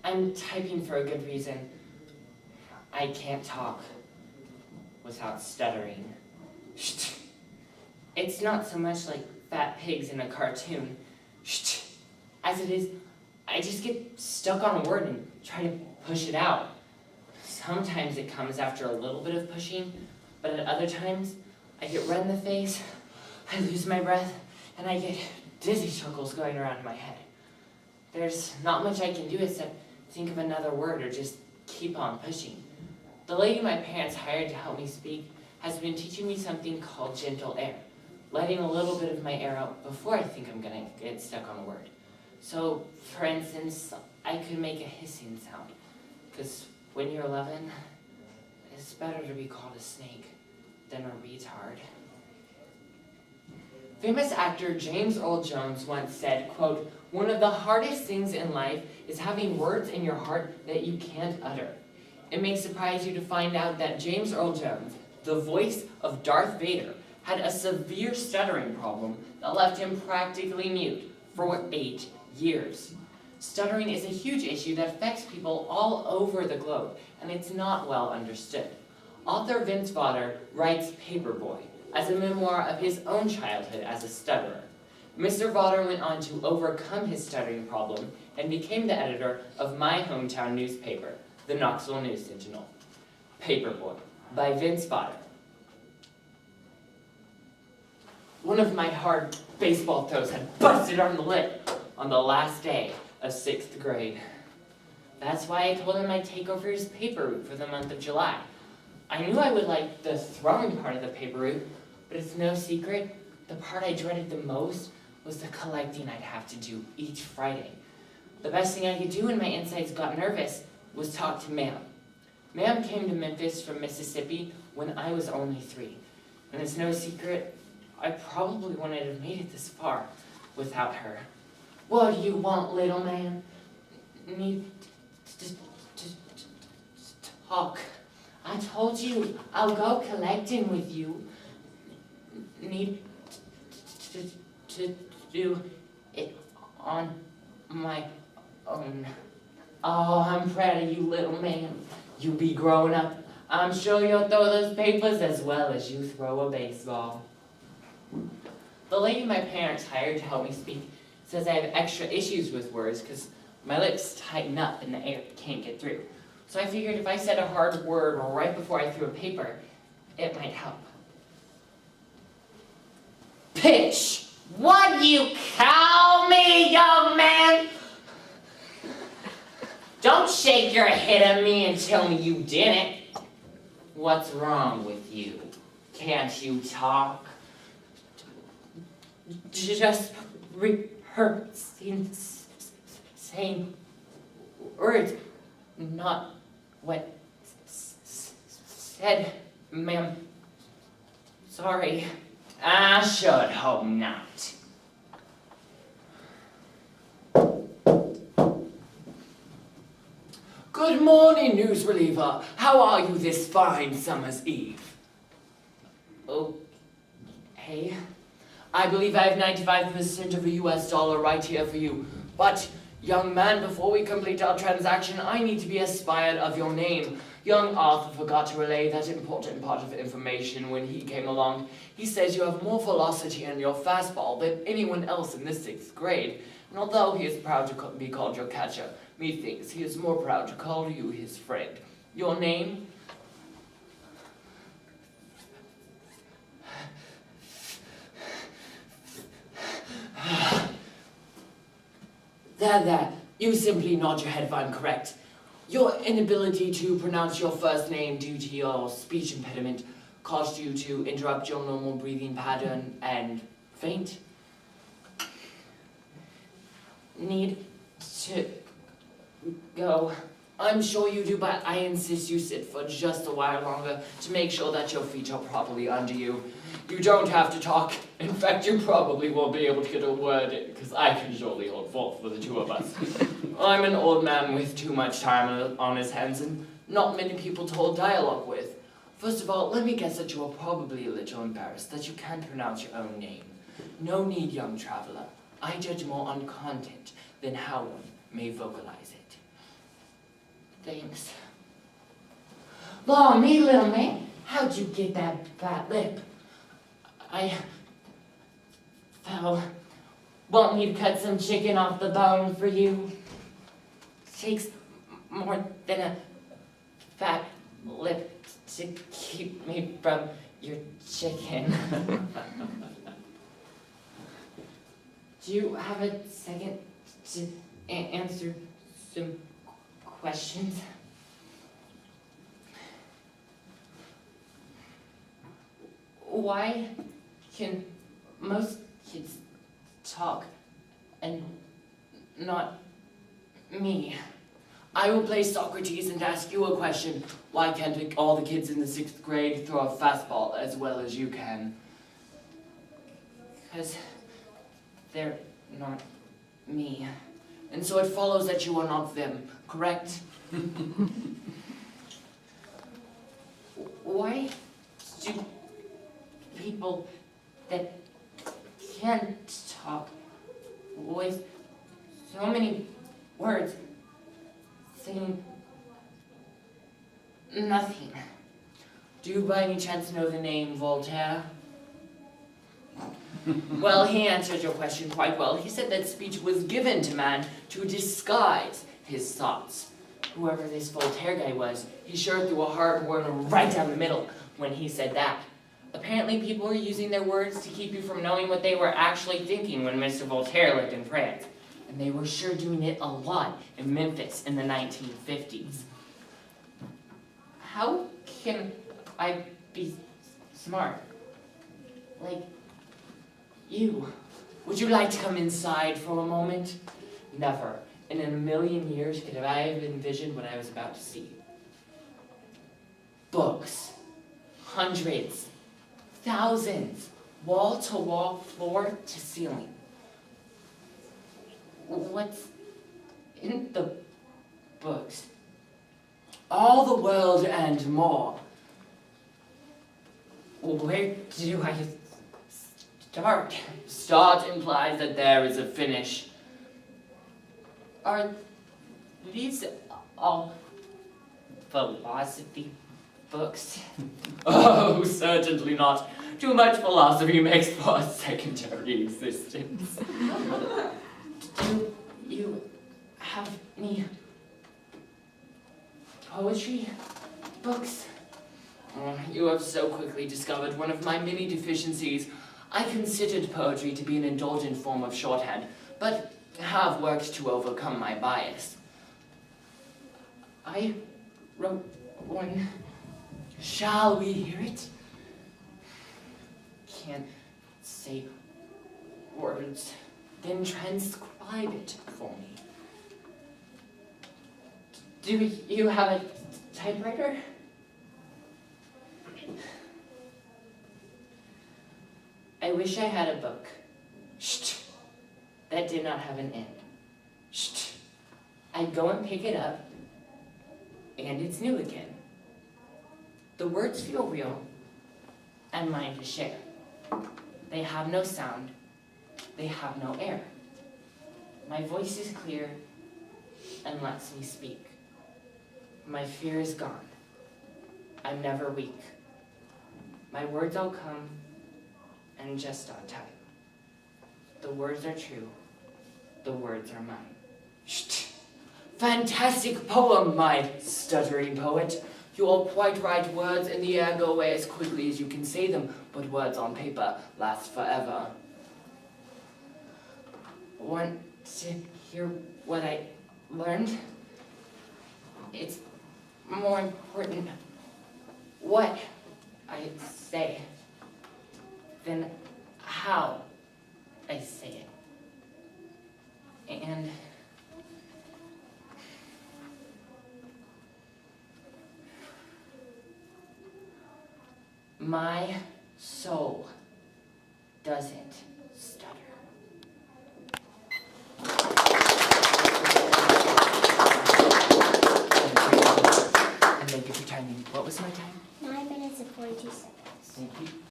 I'm typing for a good reason. I can't talk without stuttering. It's not so much like fat pigs in a cartoon, as it is, I just get stuck on a word and try to push it out. Sometimes it comes after a little bit of pushing, but at other times, I get red in the face, I lose my breath, and I get dizzy chuckles going around in my head. There's not much I can do except think of another word or just keep on pushing. The lady my parents hired to help me speak has been teaching me something called gentle air, letting a little bit of my air out before I think I'm gonna get stuck on a word. So, for instance, I could make a hissing sound, because when you're 11, it's better to be called a snake than a retard. Famous actor James Earl Jones once said, quote, "One of the hardest things in life is having words in your heart that you can't utter." It may surprise you to find out that James Earl Jones, the voice of Darth Vader, had a severe stuttering problem that left him practically mute for 8 years. Stuttering is a huge issue that affects people all over the globe, and it's not well understood. Author Vince Vaughter writes Paperboy as a memoir of his own childhood as a stutterer. Mr. Vaughter went on to overcome his stuttering problem and became the editor of my hometown newspaper, the Knoxville News Sentinel. Paperboy by Vince Vaughter. One of my hard baseball throws had busted on the lip on the last day of 6th grade. That's why I told him I'd take over his paper route for the month of July. I knew I would like the throwing part of the paper route, but it's no secret, the part I dreaded the most was the collecting I'd have to do each Friday. The best thing I could do when my insides got nervous was talk to Ma'am. Ma'am came to Memphis from Mississippi when I was only 3, and it's no secret, I probably wouldn't have made it this far without her. "What do you want, little man?" "Need to talk." "I told you I'll go collecting with you." "Need to do it on my own." "Oh, I'm proud of you, little man. You be growing up. I'm sure you'll throw those papers as well as you throw a baseball." The lady my parents hired to help me speak says I have extra issues with words because my lips tighten up and the air can't get through. So I figured if I said a hard word right before I threw a paper, it might help. "Pitch! What do you call me, young man?" "Don't shake your head at me and tell me you didn't." "What's wrong with you? Can't you talk?" "Just rehearsing saying words, not what said, ma'am. Sorry." "I should hope not." Good morning, news reliever. How are you this fine summer's eve? Okay. I believe I have 95% of a US dollar right here for you. But, young man, before we complete our transaction, I need to be aspired of your name. Young Arthur forgot to relay that important part of information when he came along. He says you have more velocity in your fastball than anyone else in the 6th grade. And although he is proud to be called your catcher, methinks he is more proud to call you his friend. Your name? There. You simply nod your head if I'm correct. Your inability to pronounce your first name due to your speech impediment caused you to interrupt your normal breathing pattern and faint. Need to go. I'm sure you do, but I insist you sit for just a while longer to make sure that your feet are properly under you. You don't have to talk. In fact, you probably won't be able to get a word in, because I can surely hold forth for the two of us. I'm an old man with too much time on his hands and not many people to hold dialogue with. First of all, let me guess that you are probably a little embarrassed that you can't pronounce your own name. No need, young traveler. I judge more on content than how one may vocalize it. Thanks. Law me, little man. How'd you get that fat lip? I fell. Want me to cut some chicken off the bone for you? Takes more than a fat lip to keep me from your chicken. Do you have a second to answer some questions? Why can most kids talk and not me? I will play Socrates and ask you a question. Why can't all the kids in the 6th grade throw a fastball as well as you can? Because they're not me. And so it follows that you are not them, correct? Why do people that can't talk with so many words saying nothing? Do you by any chance know the name Voltaire? Well, he answered your question quite well. He said that speech was given to man to disguise his thoughts. Whoever this Voltaire guy was, he sure threw a hard one right down the middle when he said that. Apparently people were using their words to keep you from knowing what they were actually thinking when Mr. Voltaire lived in France. And they were sure doing it a lot in Memphis in the 1950s. How can I be smart? Like you? Would you like to come inside for a moment? Never in a million years could I have envisioned what I was about to see. Books. Hundreds. Thousands. Wall to wall, floor to ceiling. What's in the books? All the world and more. Where do I start? Start implies that there is a finish. Are these all philosophy books? Oh, certainly not. Too much philosophy makes for a secondary existence. Do you have any poetry books? Oh, you have so quickly discovered one of my many deficiencies. I considered poetry to be an indulgent form of shorthand, but have worked to overcome my bias. I wrote one. Shall we hear it? Can't say words. Then transcribe it for me. Do you have a typewriter? I wish I had a book. Shh. That did not have an end. Shh. I'd go and pick it up, and it's new again. The words feel real, and mine to share. They have no sound, they have no air. My voice is clear and lets me speak. My fear is gone. I'm never weak. My words all come, and just on time. The words are true, the words are mine. Shh. Fantastic poem, my stuttering poet. You all quite right words in the air go away as quickly as you can say them, but words on paper last forever. Want to hear what I learned? It's more important what I say than how I say it. And my soul doesn't stutter. And thank you for timing. What was my time? 9 minutes and 42 seconds. Thank you.